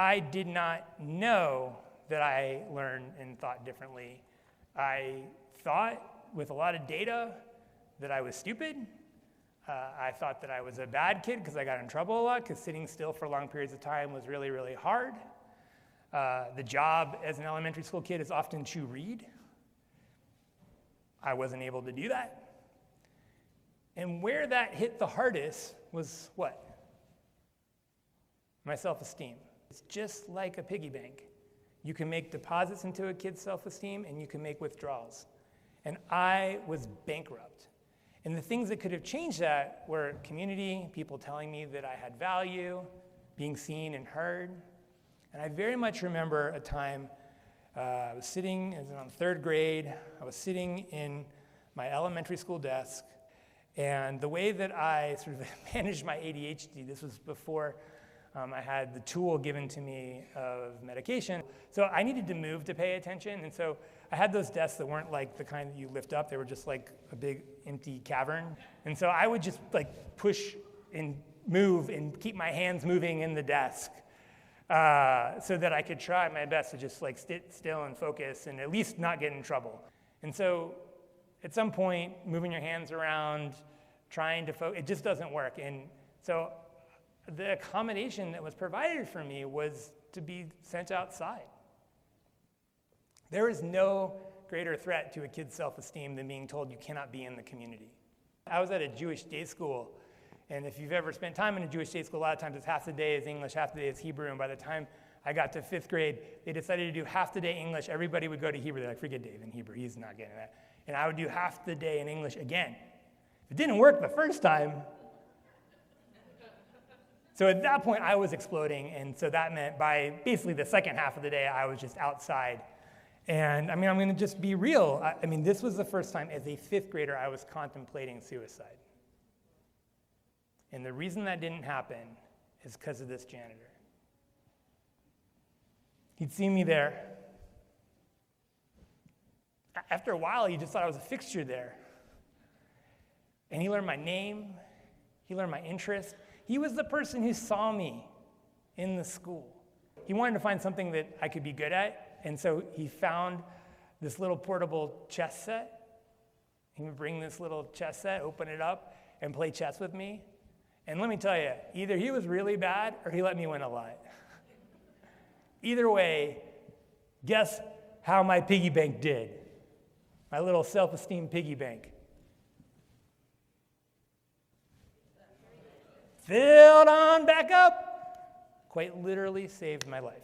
I did not know that I learned and thought differently. I thought with a lot of data that I was stupid. I thought that I was a bad kid because I got in trouble a lot because sitting still for long periods of time was really, really hard. The job as an elementary school kid is often to read. I wasn't able to do that. And where that hit the hardest was what? My self-esteem. It's just like a piggy bank. You can make deposits into a kid's self-esteem and you can make withdrawals. And I was bankrupt. And the things that could have changed that were community, people telling me that I had value, being seen and heard. And I very much remember a time I was sitting, it was around third grade, I was sitting in my elementary school desk, and the way that I sort of managed my ADHD, this was before I had the tool given to me of medication. So I needed to move to pay attention, and so I had those desks that weren't like the kind that you lift up, they were just like a big empty cavern. And so I would just like push and move and keep my hands moving in the desk so that I could try my best to just like sit still and focus and at least not get in trouble. And so at some point, moving your hands around, trying to focus, it just doesn't work. And so the accommodation that was provided for me was to be sent outside. There is no greater threat to a kid's self-esteem than being told you cannot be in the community. I was at a Jewish day school, and if you've ever spent time in a Jewish day school, a lot of times it's half the day is English, half the day is Hebrew, and by the time I got to 5th grade, they decided to do half the day English. Everybody would go to Hebrew. They're like, forget Dave in Hebrew, he's not getting that. And I would do half the day in English again. It didn't work the first time. So at that point, I was exploding, and so that meant by basically the second half of the day, I was just outside. And I mean, I'm going to just be real. I mean, this was the first time as a 5th grader I was contemplating suicide. And the reason that didn't happen is because of this janitor. He'd seen me there. After a while, he just thought I was a fixture there. And he learned my name. He learned my interest. He was the person who saw me in the school. He wanted to find something that I could be good at, and so he found this little portable chess set. He would bring this little chess set, open it up, and play chess with me. And let me tell you, either he was really bad or he let me win a lot. Either way, guess how my piggy bank did? My little self-esteem piggy bank. Filled on back up. Quite literally saved my life.